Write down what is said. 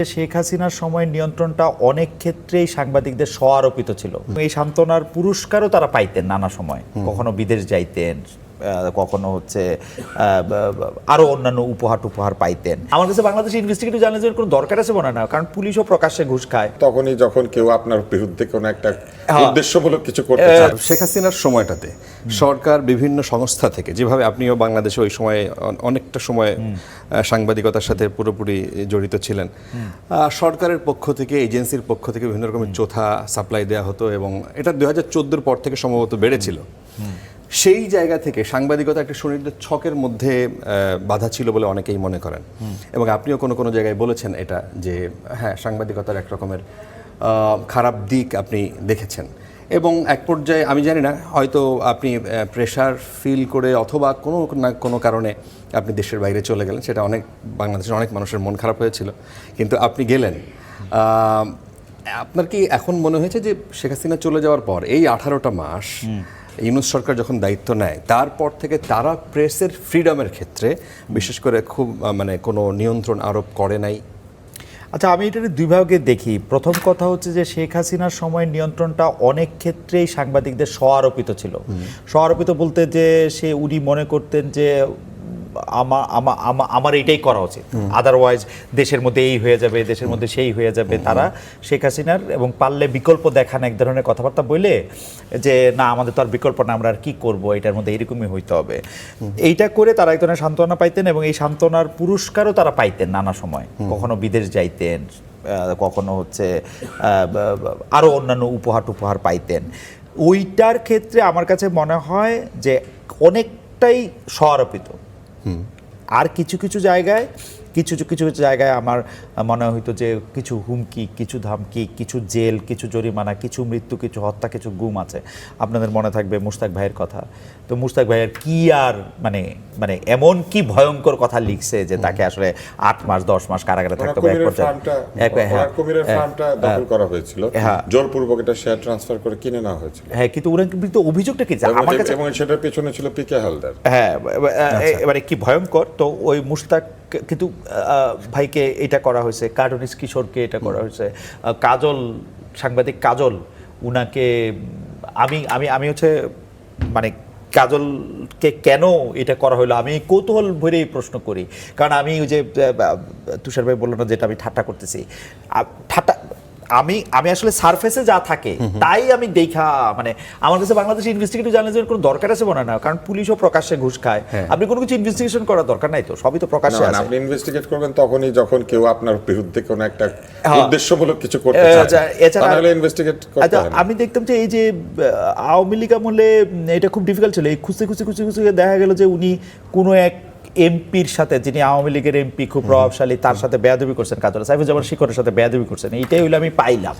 শেখ হাসিনার সময় নিয়ন্ত্রণটা অনেক ক্ষেত্রেই সাংবাদিকদের স্ব-আরোপিত ছিল। এই সান্ত্বনার পুরস্কারও তারা পাইতেন নানা সময়, কখনো বিদেশ যাইতেন, কখনো হচ্ছে আরো অন্যান্য উপহার পাইতেন। আমার কাছে বাংলাদেশ ইনভেস্টিগেটিভ জার্নালিজমের কোনো দরকার আছে মনে হয় না, কারণ পুলিশও প্রকাশ্যে ঘুষ খায়। তখনই যখন কেউ আপনার বিরুদ্ধে কোনো একটা উদ্দেশ্যমূলক কিছু করতে চায়। শেখ হাসিনার সময়টাতে সরকার বিভিন্ন সংস্থা থেকে, যেভাবে আপনিও বাংলাদেশে ওই সময়ে অনেকটা সময় সাংবাদিকতার সাথে পুরোপুরি জড়িত ছিলেন, সরকারের পক্ষ থেকে, এজেন্সির পক্ষ থেকে বিভিন্ন রকমের চোথা সাপ্লাই দেওয়া হতো এবং এটা 2014 পর থেকে সম্ভবত বেড়েছিল। সেই জায়গা থেকে সাংবাদিকতা একটা সুনির্দিষ্ট ছকের মধ্যে বাধা ছিল বলে অনেকেই মনে করেন, এবং আপনিও কোনো কোনো জায়গায় বলেছেন এটা, যে হ্যাঁ, সাংবাদিকতার এক রকমের খারাপ দিক আপনি দেখেছেন। এবং এক পর্যায়ে আমি জানি না, হয়তো আপনি প্রেশার ফিল করে অথবা কোনো না কোনো কারণে আপনি দেশের বাইরে চলে গেলেন, সেটা বাংলাদেশের অনেক মানুষের মন খারাপ হয়েছিল, কিন্তু আপনি গেলেন। আপনার কি এখন মনে হয়েছে যে শেখ হাসিনা চলে যাওয়ার পর এই 18টা মাস ইউনূস সরকার যখন দায়িত্ব নেয়, তারপর থেকে তারা প্রেসের ফ্রিডমের ক্ষেত্রে বিশেষ করে খুব কোনো নিয়ন্ত্রণ আরোপ করে নাই? আচ্ছা, আমি এটা দুই ভাগে দেখি। প্রথম কথা হচ্ছে যে শেখ হাসিনার সময় নিয়ন্ত্রণটা অনেক ক্ষেত্রেই সাংবাদিকদের স্ব-আরোপিত ছিল। স্ব-আরোপিত বলতে যে উনি মনে করতেন যে আমার এটাই করা উচিত, আদারওয়াইজ দেশের মধ্যে এই হয়ে যাবে, দেশের মধ্যে সেই হয়ে যাবে। তারা শেখ হাসিনার এবং পারলে বিকল্প দেখান এক ধরনের কথাবার্তা বলে যে না, আমাদের তো আর বিকল্প না, আমরা আর কি করবো, এটার মধ্যে এরকমই হইতে হবে। এইটা করে তারা এক ধরনের সান্ত্বনা পাইতেন এবং এই সান্ত্বনার পুরস্কারও তারা পাইতেন নানা সময়, কখনো বিদেশ যাইতেন, কখনো হচ্ছে আরো অন্যান্য উপহার পাইতেন। ওইটার ক্ষেত্রে আমার কাছে মনে হয় যে অনেকটাই স্ব-আরোপিত। আর কিছু কিছু জায়গায় আমার মনে হইতো যে কিছু হুমকি, কিছু ধামকি, কিছু জেল, কিছু জরিমানা, কিছু মৃত্যু, কিছু হত্যা, কিছু গুম আছে। আপনাদের মনে থাকবে মুশতাক ভাইয়ের কথা। তো মুশতাক ভাইয়ের কি আর মানে এমন কি ভয়ঙ্কর কথা লিখছে যে তাকে আসলে 8 মাস 10 মাস কারাগারে থাকতে হবে। কুমিরের ফার্মটা দখল করা হয়েছিল, জোরপূর্বক এটা শেয়ার ট্রান্সফার করে কিনে নেওয়া হয়েছিল। হ্যাঁ, কিন্তু ওরা কিন্তু অভিযোগটা কি, আমার কাছে এবং সেটার পেছনে ছিল পিকে হালদার। হ্যাঁ, এবারে কি ভয়ঙ্কর। তো ওই মুশতাক কিন্তু ভাইকে এটা করা হয়েছে, কার্টুনিস্ট কিশোরকে এটা করা হয়েছে, কাজল, সাংবাদিক কাজল, উনাকে আমি হচ্ছে কাজলকে কেন এটা করা হলো আমি কৌতূহল ভরেই প্রশ্ন করি। কারণ আমি ওই যে তুষার ভাই বললো না, যেটা আমি ঠাট্টা করতেছি, আমি আসলে সারফেসে যা থাকে তাই আমি দেখা, আমার কাছে বাংলাদেশ ইনভেস্টিগেটিভ জার্নালিজমের কোনো দরকার আছে মনে হয় না, কারণ পুলিশও প্রকাশ্যে ঘুষ খায়। আপনি কোনো কিছু ইনভেস্টিগেশন করার দরকার নাই, তো সবই তো প্রকাশ্যে আছে। আপনি ইনভেস্টিগেট করবেন তখনই যখন কেউ আপনার বিরুদ্ধে কোনো একটা উদ্দেশ্যমূলক কিছু করতে চায়, তাহলে ইনভেস্টিগেট করতে হয়। আমি দেখতাম যে এই যে আওয়ামী লীগ আমলে এটা খুব ডিফিকাল্ট ছিল। এই খুঁজতে দেখা গেল যে উনি কোনো এক এমপির সাথে, যিনি আওয়ামী লীগের এমপি খুব প্রভাবশালী, তার সাথে বেয়াদবি করছেন, কাজল সাইফুজ্জামান শিকরের সাথে বেয়াদবি করছেন। এইটাই হইলো আমি পাইলাম।